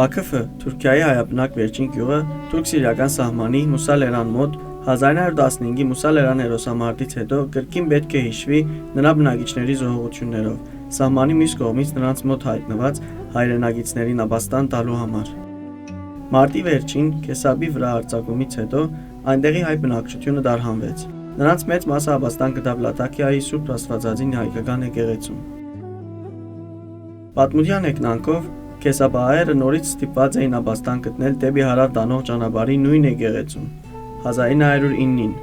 Վաքıfը Թուրքիայի հայաբնակ վերջին գյուղը թուրք-սիրիական սահմանի Մուսալերան մոտ 1915-ի Մուսալերան հերոսամարտից հետո կրկին պետք է հիշվի նրա բնակիչների զոհողություններով, սահմանի մյուս կողմից նրանց մոտ հայտնված հայրենագիցներին ապաստան տալու համար։ Մարտի վերջին Քեսաբի վրա արձակումից հետո այնտեղի հայ բնակչությունը դարհանվեց։ Նրանց մեծ մասը ապաստան գտավ Լատակիայի Սուրբ Աստվածածին հայկական եկեղեցում։ Պատմության հեգնանքով Քեսաբահայերը նորից ստիպված էին ապաստան գտնել դեպի հարավ տանող ճանապարհի նույն եկեղեցում 1909-ին։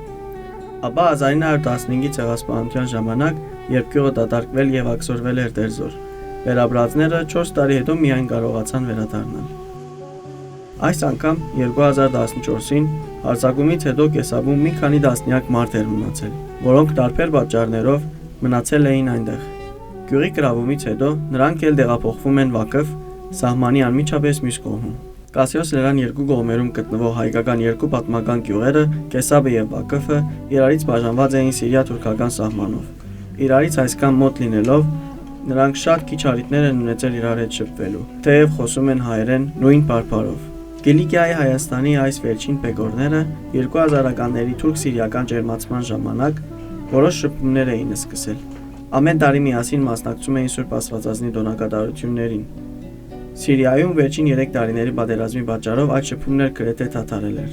Ապա 1915-ի ցեղասպանության ժամանակ, երբ գյուղը դատարկվել եւ աքսորվել էր դերձոր, վերաբրածները 4 տարի հետո միայն կարողացան վերադառնալ։ Այս անգամ 2014-ին հարձակումից հետո Քեսաբում մի քանի տասնյակ մարդ էր մնացել, որոնք տարբեր պատճառներով մնացել էին այնտեղ։ Գյուղի գրավումից հետո նրանք էլ տեղափոխվում են Վաքıf, սահմանի անմիջապես մյուս կողմում։ Կասիոս լեռան երկու կողմերում գտնվող հայկական երկու պատմական գյուղերը, Քեսաբը եւ Վաքıfը, իրարից բաժանված էին սիրիա-թուրքական սահմանով։ Իրարից այսքան մոտ լինելով, նրանք շատ քիչ առիթներ են ունեցել իրար հետ շփվելու, թեև խոսում են հայերեն նույն բարբարով։ Կիլիկիայի Հայաստանի այս վերջին պեկորները 2000-ականների թուրք-սիրիական ջերմացման ժամանակ որոշ շփումներ էին սկսել։ Ամեն տարի միասին մասնակցում էին Սուրբ Աստվածածնի տոնակատարություններին։ Սիրիայում վերջին 3 տարիների պատերազմի պատճառով այդ շփումներ գրեթե դադարել էր։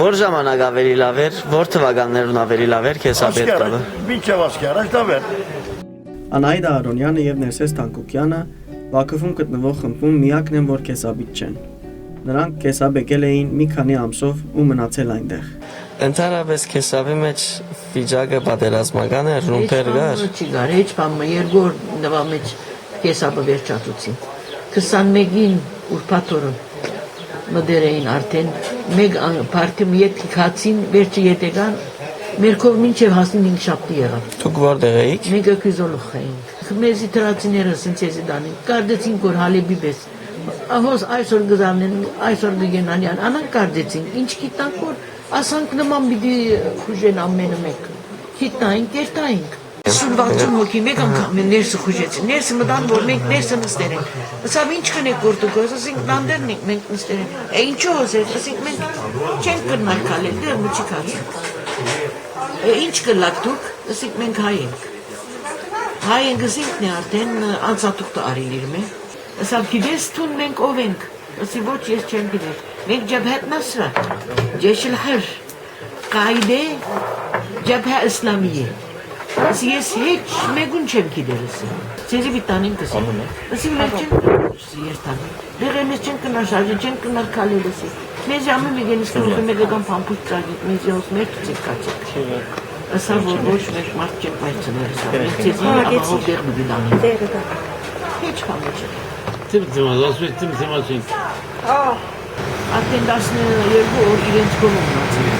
Որ ժամանակ ավելի լավ էր, որ թվականներուն ավելի լավ էր Քեսաբի հետ կապը։ Մինչև ասկարաշ լավ էր։ Անահիտ Արոնյանը եւ Ներսես Թանկոկյանը Վաքıfում գտնվող խմբում միակն են, որ Քեսաբից չեն։ Նրանք Քեսաբ եկել էին մի քանի ամսով ու մնացել այնտեղ։ Ընդհանրապես Քեսաբի մեջ վիճակը պատերազմական էր, ռումբեր կար։ Չի գար, հեչ բան երկու օր նվա մեջ Քեսաբը վերջացուցին։ 21-ին ուրբաթ օրը մդեր էին արդեն մեկ պարտի ետ քացին վերջի ետեկան մերքով մինչև հասնին 5 շաբթի եղավ։ Դուք որտեղ էիք։ Մենք քյուզոլուխ էինք։ Մեզի տրացիները սենցեզի դանին կարդեցին որ հալեբի պես։ Ահոս այսօր գզանեն, այսօր գենանյան անան կարդեցին։ Ինչ գիտանք որ ասանք նման պիտի խուժեն ամենը մեկ։ Գիտանք, երթայինք։ Սուր 60 հոգի մեկ անգամ ներսը խուժեցին։ Ներսը մտան որ մենք ներսը նստեր ենք։ Ասավ ինչ քնեք որտուք, ասենք նանդերն ենք մենք նստեր ենք։ Ինչու հոսեր, ասենք մենք չենք կնալ քալել, դեռ մուչի քացինք։ Ինչ կլակ դուք, ասենք մենք հայ ենք։ Հայ ենք ասինքն է արդեն անցատուկտը արիլ իրմ է։ Ասավ գիտես թուն մենք ով ենք։ Ասի ոչ ես չեմ գիտեր։ Մենք ջաբհետ Նասրատ, ջեշ الحر, قاعده ջաբհե իսլամիե։ Ասի ես heç մեկուն չեմ գիտեր ասի։ Ձեզի բիտանին կսի։ Ասի լեչին երթան։ Դերենս չեն կնաշարժ, չեն կնալ քալել ասի։ Մեզ ամեն մեկենից կողմ մեկական փամփուշ ծագի, մեզ յոս մեկ ծիկացի։ Ասա որ ոչ մեկ մարդ չեն պայծներ ասա։ Մենք ձեզի ապահով դեր բիլանի։ Heç բան չէ։ Տիմացին։ Արդեն 12 օր իրենց կողմ մնացին։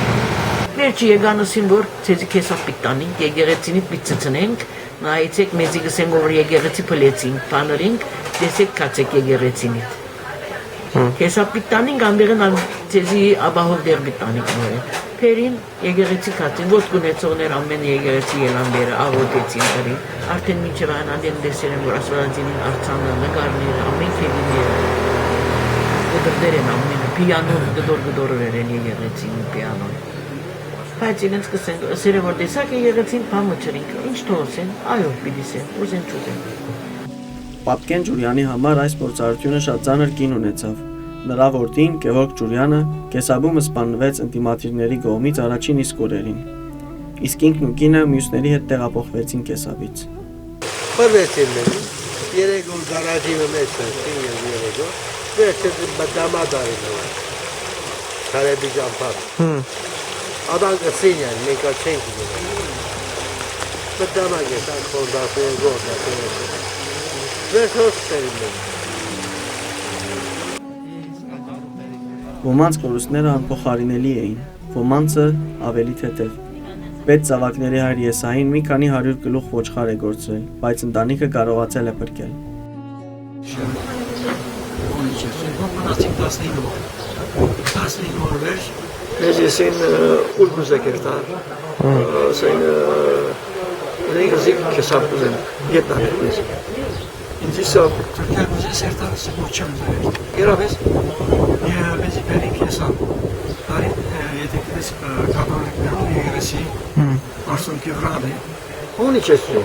Վերջի եկանոսին որ ցեզի քեսապ պիտանին, եկեղեցինի պիծծնենք, նայեցեք մեզի գսենք որ եկեղեցի փլեցին, բաներինք, դեսեք կացեք եկեղեցինի։ Քեսապ պիտանին գանդերն ցեզի ապահով դեր պիտանիկ նոր։ Փերին եկեղեցի կացին, ոչ գունեցողներ ամեն եկեղեցի ելանները աղոթեցին դրի։ Արդեն մինչև անադեն դեսերեն որ ասվածին արցանը նկարները ամեն քեդիները։ Դերեն ամենը պիանոն գդոր վերել եկեղեցին պիանոն։ Բայց ինձ կսեն սերը որ տեսակ եկեղեցին բամը չրինք, ինչ թողսեն, այո պիտիսեն, ուզեն չուզեն։ Պատկեն Ջուրյանի համար այս փորձառությունը շատ ծանր կին ունեցավ։ Նրա որդին Գևորգ Ջուրյանը Քեսաբում սպանվեց ինտիմատիվների կողմից առաջին իսկ օրերին։ Իսկ ինքն ու կինը մյուսների հետ տեղափոխվեցին Քեսաբից։ Խորվեցին մենք, երեք օր գարաժի մեջ ենք, երեք օր, վերջը բդամադարին էր, Քարեբի ճամփար։ Adank ըսինյան, մենք չենք գնում։ Բդամագ է, սան խորդասեն, գորդասեն։ Վերջոց տերին ենք։ Ոմանց կորուստները անփոխարինելի էին, ոմանցը ավելի թեթև։ Պետ ծավակների հայր Եսային մի քանի 100 գլուխ ոչխար է գործել, բայց ընտանիքը կարողացել է փրկել։ Ես եսին ուլգուզ է կերտար, ասեն Ne yazık hesap kızım. Yetmedi. İnci sağ. Türkiye bize sertarısı uçamıyor. Yarabes. Ya bizi perik hesap. Dari yedekli katoliklerin üyesi. Arsın Kivradi. Onun içerisinde.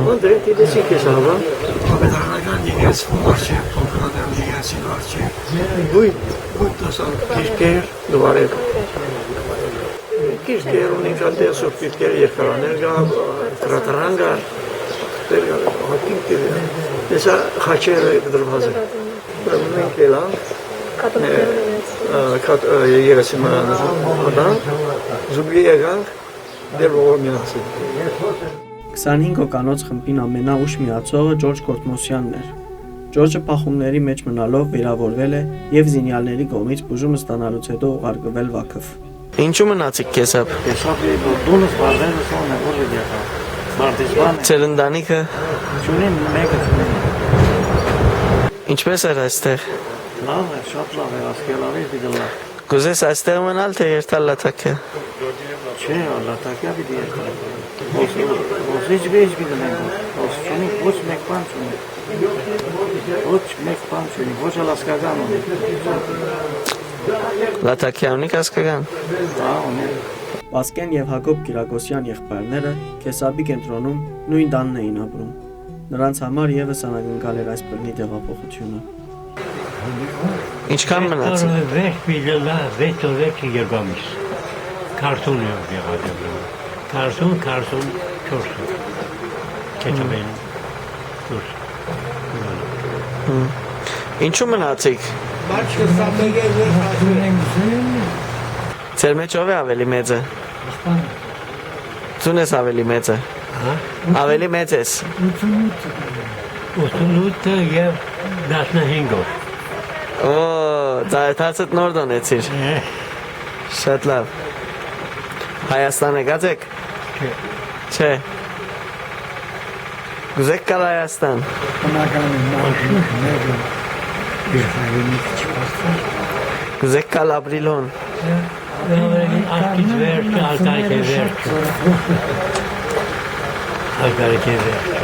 Onun direkt edesi hesabı. Abedarlardan yegesi varçı. Polkadan yegesi varçı. Bu tasarruf. Kirker duvare. Kirker onun kaldığı su. Kirker yakalanırga. Trataranga. Verga. Hakim gibi. Mesela haçere kadar hazır. Bunun kelam. Yegesi adam. Zubiye gang. Դեր ողորմյանցի։ 25 հոկանոց խմբին ամենաուշ միացողը Ջորջ Կորտմոսյանն էր։ Ջորջը փախումների մեջ մնալով վիրավորվել է եւ զինյալների կողմից բուժում ստանալուց հետո ուղարկվել Վաքֆ։ Ինչու մնացիք քեսապ։ Hesap դունս բարձր սոնը որ դիա։ Մարտիսբան Ձեր ընտանիքը չունեն մեկը չունեն։ ինչպես էր այստեղ։ Լավ է, շատ լավ է, ասկելավի դիլա։ Կուզես այստեղ մնալ թե երթալ լաթակը։ Չէ, լատակյա պիտի երկար։ Ոնց ինչ վեճ պիտի մենք։ Ոնց չունի ոչ մեկ բան չունի։ Ոչ մեկ բան չունի, ոչ ալասկական ունի։ Լաթակյա ունի կասկական։ Դա ունի։ Պասկեն եւ Հակոբ Կիրակոսյան եղբայրները Քեսաբի կենտրոնում նույն տանն էին ապրում։ Նրանց համար եւս անակնկալ էր այս բռնի տեղափոխությունը։ Ինչքան մնացիք։ Վերջ միլիոնա 6 օրվեք երբամիս։ Karton yok եղել։ Karton 4 օր։ Կետաբեն 4։ Ինչու մնացիք։ Başka sapege ver. Ձեր մեջ ով է ավելի մեծը։ Դու ես ավելի մեծը։ Ավելի մեծ ես։ 88 եւ 15 օր։ Օ, ծայրացած նոր դոնեցիր։ Շատ լավ։ Հայաստան եկած եք։ Չէ։ Գուզեք կալ Հայաստան։ Գուզեք կալ ապրիլոն։ Արկից վերջը, ալտարիք է վերջը։ Ալտարիք է վերջը։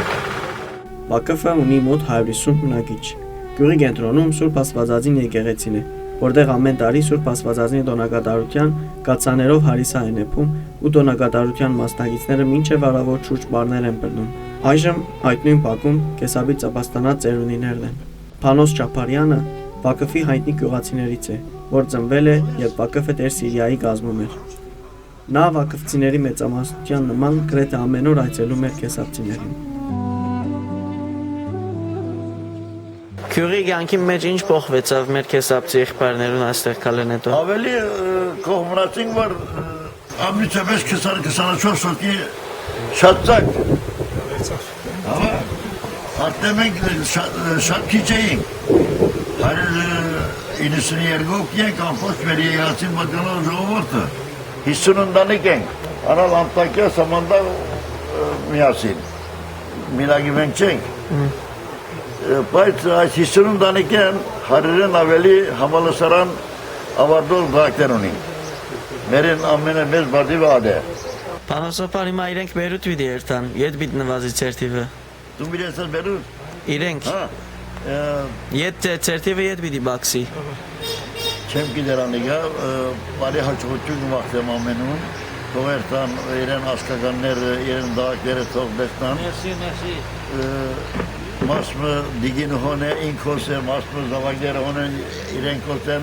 Վաքֆը ունի մոտ 150 բնակիչ։ Գյուղի կենտրոնում Սուրբ Աստվածածին եկեղեցին է, որտեղ ամեն տարի Սուրբ Աստվածածին տոնակատարության կացաներով հարիսա են եփում ու տոնակատարության մասնակիցները մինչև առավոտ շուրջ բարներ են բռնում։ Այժմ այդ նույն բակում Քեսաբի ծապաստանած ծերունիներն են։ Փանոս Չապարյանը Վաքֆի հայտնի գյուղացիներից է, որ ծնվել է, երբ Վաքֆը Տեր Սիրիայի կազմում էր։ Նա վաքֆցիների մեծամասնության նման գրեթե ամեն օր այցելում էր քեսաբցիներին։ Քյուրի կյանքի մեջ ինչ փոխվեցավ մեր քեսաբցի եղբայրներուն այստեղ կալեն հետո։ Ավելի կողմնացին, որ ամիջապես 24 հոգի շատ ծակ։ Հա, արդեն մենք շատ քիչ էինք։ 192 ենք ամբողջ մեր եկեղեցին մտնող ժողովուրդը։ 50 ընտանիք ենք։ Անալ Անտակիա Սամանդա միասին։ Միրագի մենք չենք։ Բայց այս 50 ընտանիքեն 100-ն ավելի համալսարան ավարտող բակներ ունին։ Մերեն ամենամեծ բադիվը ադե։ Պանոսոպար հիմա իրենք Բերութ պիտի երթան, ետ պիտի նվազի ցերտիվը։ Դու մի ես Բերութ։ Իրենք։ Հա։ Ետ ցերտիվը ետ պիտի բաքսի։ Չեմ գիտեր անիգա, բարի հաջողություն մաղթեմ ամենուն։ Թող երթան իրեն ասկականները, իրեն դակները թող դեսնան։ Merci. Մասմը դիգին հոն է, ինքոս է, մասմը զավակները հոն են, իրեն կոս են։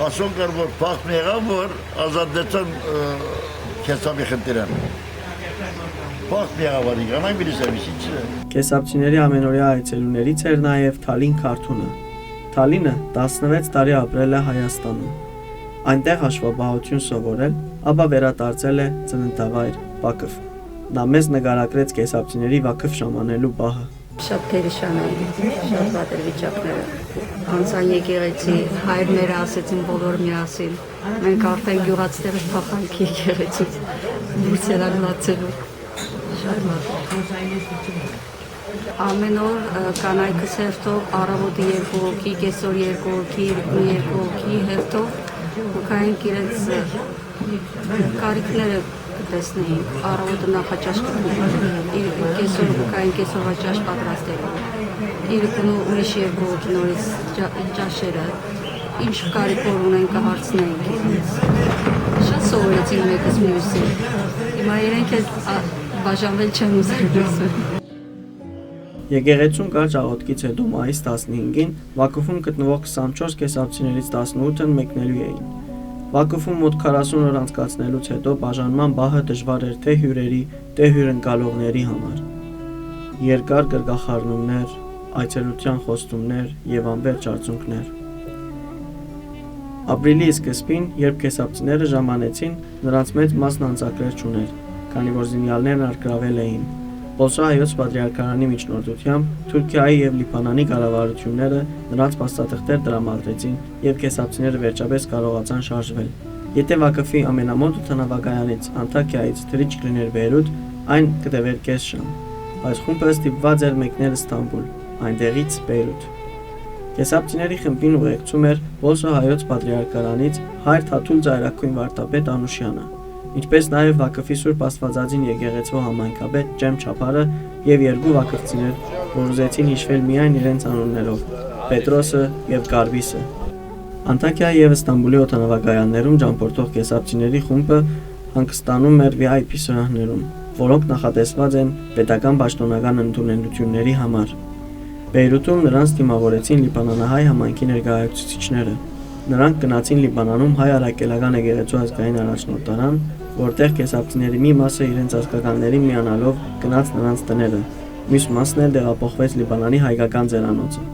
Ասոն կար, որ պախտ մի եղավ, որ ազատեցան քեսաբի խնդիրան։ Պախտ մի եղավ արիք, անայք բիրիս է վիսի չէ։ Քեսաբցիների ամենօրյա այցելուներից էր նաև Թալին Քարթունը։ Թալինը 16 տարի ապրել է Հայաստանում։ Այնտեղ հաշվաբահություն սովորել, ապա վերադարձել է ծննդավայր Վաքֆ։ Նա մեզ նկարագրեց քեսաբցիների Վաքֆ ժամանելու պահը։ Շատ պերիշան էին, շատ վատ էր վիճակները։ Անցան եկեղեցի, հայրները ասեցին բոլոր միասին։ Մենք արդեն գյուղացիները փախանք եկեղեցից, դուրս ելան լացելու։ Շատ վատ։ Ամեն օր կանայքս հերթով առավոտի 2 հոգի, կեսօր 2 հոգի, 2 հոգի հերթով ու կանք իրենց կարիքները կտեսնեին, առավոտը նախաճաշ կտնեին, կեսօր կային կեսօրվա ճաշ պատրաստելու, իրիկունու ուրիշ եվրոջ նորից ճաշերը, ինչ կարիքոր ունեն կհարցնեինք իրենց, շատ սովորեցին մեկս մյուսին, հիմա իրենք էլ բաժանվել չեն ուզում։ Եկեղեցուն կարճ աղոթքից հետո մայիս 15-ին Վակուվում գտնվող 24 կեսապցիներից 18-ն մեկնելու էին։ Վակուվում մոտ 40 օր անցկացնելուց հետո բաժանման բահը դժվար էր թե հյուրերի, թե հյուրընկալողների համար։ Երկար գրկախառնումներ, այցելության խոստումներ եւ անվերջ արցունքներ։ Ապրիլի սկզբին, երբ կեսապցիները ժամանեցին, նրանց մեծ մասն անցակրեր չուներ, քանի որ զինյալներն արգրավել էին։ Պոլսա հայոց պատրիարքարանի միջնորդությամբ Թուրքիայի եւ Լիբանանի կառավարությունները նրանց փաստաթղթեր տրամադրեցին եւ կեսապցիները վերջապես կարողացան շարժվել։ Եթե Վակֆի ամենամոտ օդանավակայանից Անտաքիայից թռիչք լիներ Բեյրութ, այն կտևեր կես ժամ, բայց խումբը ստիպված էր մեկնել Ստամբուլ, այնտեղից Բեյրութ։ Կեսապցիների խմբին ուղեկցում էր Պոլսա հայոց պատրիարքարանից հայր Թաթուլ Ձայրաքույն վարդապետ Անուշյանը, ինչպես նաև Վակֆի Սուրբ Աստվածածին եկեղեցու համայնքապետ Ջեմ Չապարը եւ երկու վակֆցիներ, որ ուզեցին հիշվել միայն իրենց անուններով՝ Պետրոսը եւ Գարվիսը։ Անտաքիայի եւ Ստամբուլի օդանավակայաններում ճամփորդող կեսապցիների խումբը հանգստանում էր VIP սրահներում, որոնք նախատեսված են պետական պաշտոնական ընդունելությունների համար։ Բեյրութում նրանց դիմավորեցին լիբանանահայ համայնքի ներկայացուցիչները։ Նրանք գնացին Լիբանանում հայ արաքելական եկեղեցու ազգային առաջնորդարան, որտեղ կեսապցիների մի մասը իրենց ազգականներին միանալով գնաց նրանց տները, մյուս մասն էլ տեղափոխվեց Լիբանանի հայկական ձերանոցը։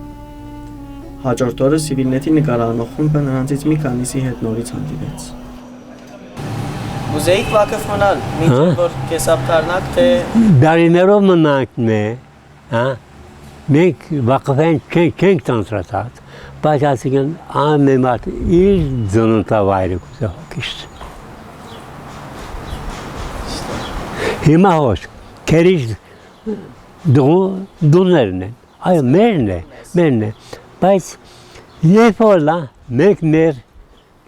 Հաջորդ օրը Սիվիլնետի նկարահանող խումբը նրանցից մի քանիսի հետ նորից հանդիպեց։ Մուզեիք Վակֆ մնալ, մինչ որ կեսապտարնակ թե Դարիներով մնանք հա։ Մենք Վակֆեն չենք տանտրացած, բայց ասիկան ամենամարդ իր ծննդավայրը կուզահոգիշտ։ Հիմա հոս, կերիչ դուներն են, այո մերն է, բայց երբ որլա մենք մեր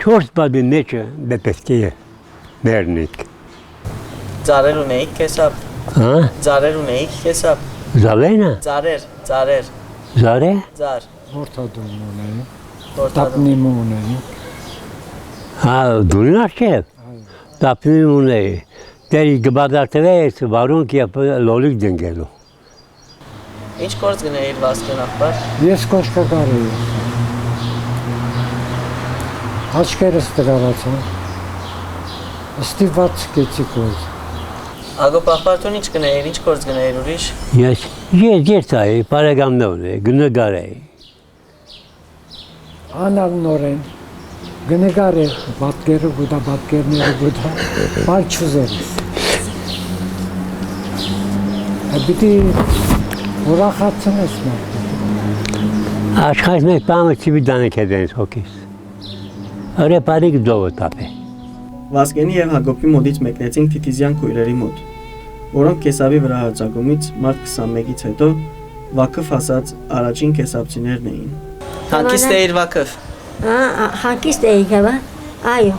4 բաբի մեջը պետք է մերնիկ։ Ձարեր ունեիք կեսապ։ Հա։ Ձարեր ունեիք կեսապ։ Զավենա։ Ձարեր։ Զարե։ Ձար։ Որտադում ունեի, տապնիմ ունեի։ Հա, դուրին արջև, տապնիմ ունեի, դերի գբադարտվեց վարունք և լոլիկ դնգելու։ Ինչ կորց գնեիր Վասկեն աղբար։ Ես կոշկակար էի, աչկերս տրավացան, ստիված կեցի կորց։ Ագոպ աղբարտուն ինչ գնեիր, ինչ կորց գնեիր ուրիշ։ Ես երթայի, պարեգամնով էի, գնգար էի։ Անալ նորեն, գնգար էր, բատկերը գուդա, բատկերները գուդա, բալ չուզերիս։ Բիտի ուրախացն ես մարդը։ Աշխայց մեկ պամը չիվի դանեք հետենից հոգիս։ Արե պարիք դովը տապ է։ Վասկենի եւ Հակոբի մոտից մեկնեցինք Թիթիզյան քույրերի մոտ, որոնք կեսավի վրա հարձակումից մարտ 21-ից հետո Վակֆ ասած առաջին կեսապցիներն էին։ Հանկիստ էիր Վակֆ։ Հանկիստ էի գավա, այո։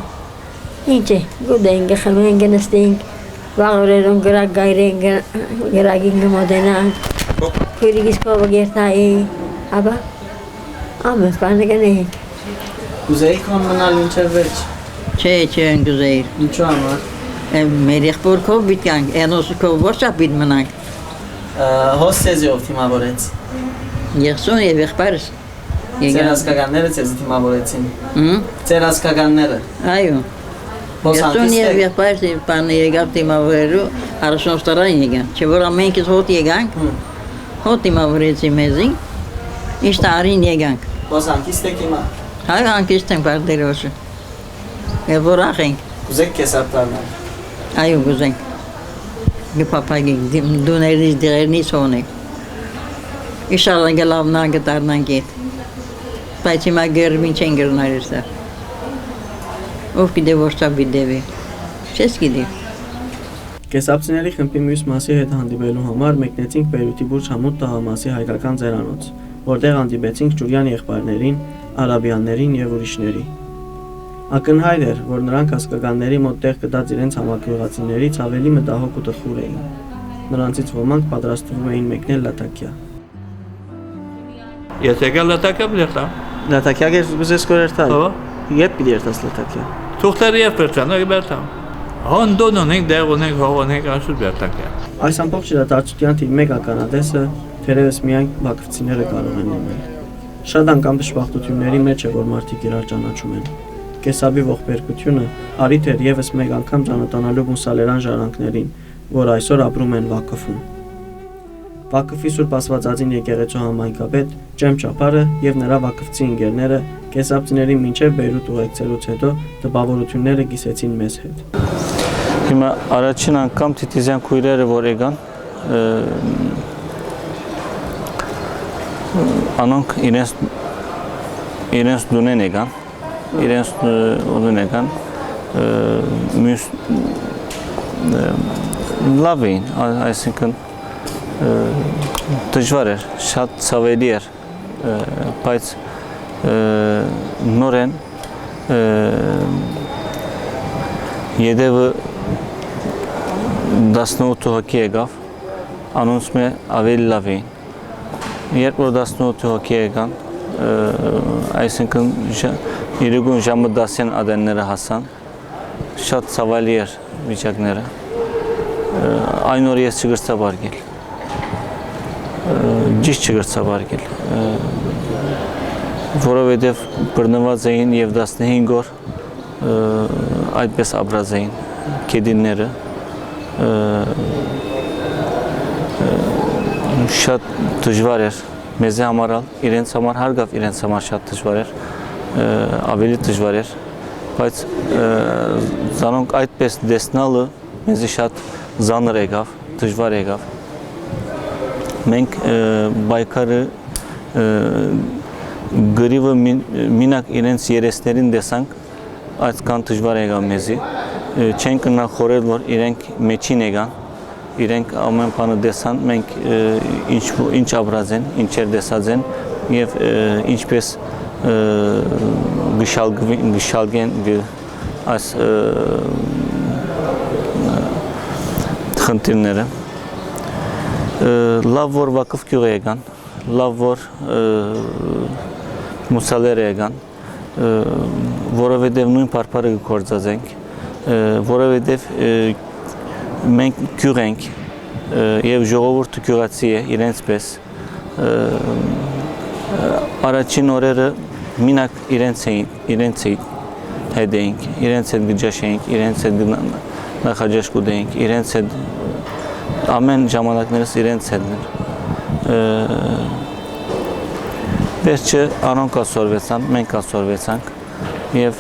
Ինչ է, գուդ են գխլում գնստենք, վաղորերում գրակ գայրեն գրագին գմոդենանք, քույրիգիս կովը գերտայի, հաբա, ամս բանը գնեինք։ Ուզեիք ում մնալ մինչև վերջ։ Չէ, ընգուզեիր։ Ինչու համար։ Մեր եղբորքով բիտկանք, էնոսքով որչա բիտ մնանք։ Հոս սեզիով թիմավորեց։ Եղսուն և եղբարս։ Ձեր ասկականները ձեզ թիմավորեցին։ Ձեր ասկականները։ Այո։ Եղսուն և եղբարս պանը եղավ թիմավորելու առաջնորդարան եղան, չէ որ ամենքից հոտ եղանք, հոտ թիմավորեցի մեզին, ինչ տարին եղանք։ Ոս հանկիստ եք հիմա։ Հայ հանկիստ ենք բարդերոսը։ Եվ որախ ենք։ Կուզեք կեսապտարնալ։ Այո, կուզենք։ Գպապագենք, դուներից դեղերնից հոնենք։ Իշարան գլավնան գտարնանք ետ։ Բայց հիմա գերմին չեն գրնար էստա։ Ով գիտե որչա բիդևի։ Չես գիտի։ Կեսապցիների խմբի մյուս մասի հետ հանդիպելու համար մեկնեցինք Բեյրութի Բուրջ Համուդ տղամասի հայկական ձերանոց, որտեղ հանդիպեցինք Ջուրյան եղբայրներին, արաբյաններին եւ ուրիշների։ Ակնհայտ էր, որ նրանք հասկականների մոտ տեղ կտած իրենց համագյուղացիներից ավելի մտահոգ ու տխուր էին։ Նրանցից ոմանք պատրաստվում էին մեկնել Լատակիա։ Ես եկել լատակա բլերտա։ Լատակիա գեզ կորերտալ։ Հո։ Ետ պիտի երտաս Լատակիա։ Թուղթերի եւ բերտան, բերտա։ Հոնդոն ունենք, դեղ ունենք, հող ունենք, ասուր բերտակա։ Այս ամբողջ իրադարձության թիվ 1 ականատեսը թերևս միայն բաքվցիները կարող են լինել։ Շատ անգամ դժբախտությունների մեջ է, որ մարդիկ իրար ճանաչում են։ Կեսաբի ողբերգությունը արիթ էր եւս 1 անգամ ճանաչանալու մուսալերան ժառանգներին, որ այսօր ապրում են Վակֆում։ Վակֆի Սուրբ Աստվածածին եկեղեցու համայնքապետ Ջեմ Չապարը եւ նրա վակֆցի ընկերները կեսաբցիներին մինչեւ Բեյրութ ուղեկցելուց հետո տպավորությունները կիսեցին մեզ հետ։ Հիմա առաջին անգամ Թիթիզյան քույրերը որ եկան, անոնք իրենց դունեն եկան, իրենց ուդուն եկան, լավ էին, այսինքն դժվար էր, շատ ցավելի էր, բայց նորեն յետևը 18 հոգի եկավ, անոնց մե ավելի լավ էին։ Երբ որ 18 հոգի եկան, այսինքն իրուգուն ժամը 10-ին ադենները հասան, շատ ցավալի էր վիճակները։ Այն օր ես չգրծաբարգել, ճիշտ չգրծաբարգել, որովհետև բռնված էին և 15 օր այդպես ապրած էին կեդինները, շատ դժվար էր մեզ համարալ, իրենց համար հարգավ, իրենց համար շատ դժվար էր, ավելի դժվար էր, բայց զանոնք այդպես դեսնալը մեզի շատ զանր եկավ, դժվար եկավ։ Մենք բայկարը գրիվը մինակ իրենց երեսներին դեսանք, այսքան դժվար եկավ մեզի, չեն կնա խորել, որ իրենք մեջին եկան, իրենք ամեն բանը դեսան, մենք ինչ ապրած են, ինչեր դեսած են և ինչպես գշալգեն այս խնդիրները։ Լավ որ Վակֆ գյուղ եկան, լավ որ մուսալեր եկան, որովհետև նույն պարպարը գործած ենք, որովհետև մենք գյուղ ենք և ժողովուրդը գյուղացի է իրենց պես, առաջին օրերը մինակ իրենց հետ էինք, իրենց հետ գջաշեինք, իրենց հետ նախաջաշ կուդեինք, իրենց հետ ամեն ժամանակներս իրենց հետն էր։ Վերջը անոնք ասորվեցան, մենք ասորվեցանք և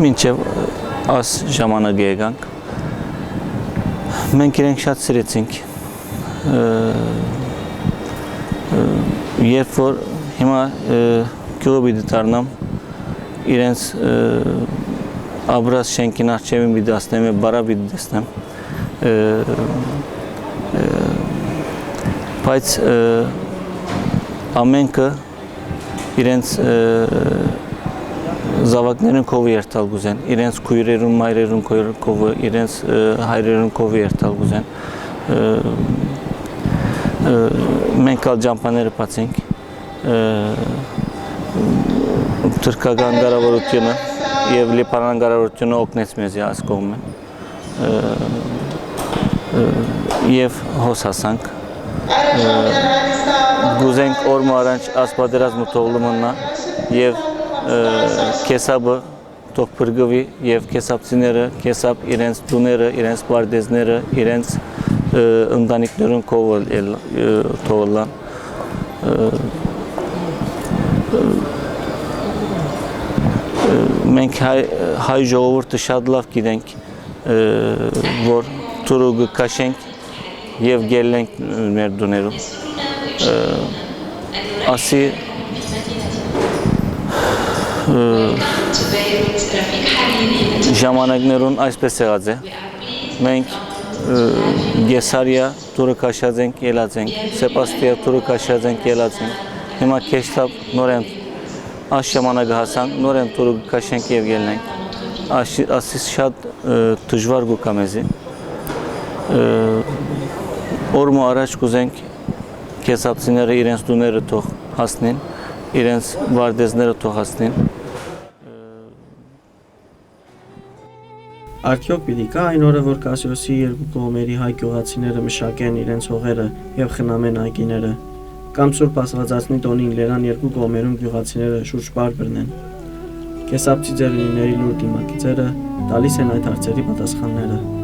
մինչև աս ժամանակը եկանք, մենք իրենք շատ սիրեցինք, երբ որ հիմա գյուղը պիտի դառնամ, իրենց ապրած շենքին առջևին պիտի ասնեմ և բարա պիտի տեսնեմ, բայց ամենքը իրենց զավակներուն կովը երթալ գուզեն, իրենց քույրերուն, մայրերուն կովը, իրենց հայրերուն կովը երթալ գուզեն, մենք ալ ջամպաները պացինք, թրկական գարավորությունը և լիպանան գարավորությունը օգնեց մեզի այս կողմը և հոս հասանք, գուզենք օրմը արանջ ասպադերազմը թողլումնա և կեսաբը թող պրգվի և կեսաբցիները, կեսաբ իրենց տուները, իրենց բարդեզները, իրենց ընտանիքներուն թողլան, մենք հայ ժողովուրդը շատ լավ գիտենք, որ թուրուգը կաշենք և գելենք մեր դուներում, ասի ժամանակներուն այսպես եղած է, մենք Գեսարիա տուրը կաշած ենք, ելած ենք, Սեպաստիա տուրը կաշած ենք, ելած ենք, Հիմա քեշտապ նորեն աշ ժամանակը հասան, նորեն տուրը կաշենք եւ գելնենք։ Ասիս շատ դժվար գուկա մեզի։ Օրմո առաջ կուզենք քեսապցիները իրենց դուները թող հասնեն, իրենց վարդեզները թող հասնեն։ Արդյոք պիտի կա այն օրը, որ Կասիոսի երկու կողմերի հայ գյուղացիները մշակեն իրենց հողերը եւ խնամեն այգիները, կամ Սուրբ Աստվածածնի տոնին Լերան երկու կողմերում գյուղացիները շուրջ պար բռնեն։ Կեսապցի ձեռնիների լուր դիմակիցերը տալիս են այդ հարցերի պատասխանները։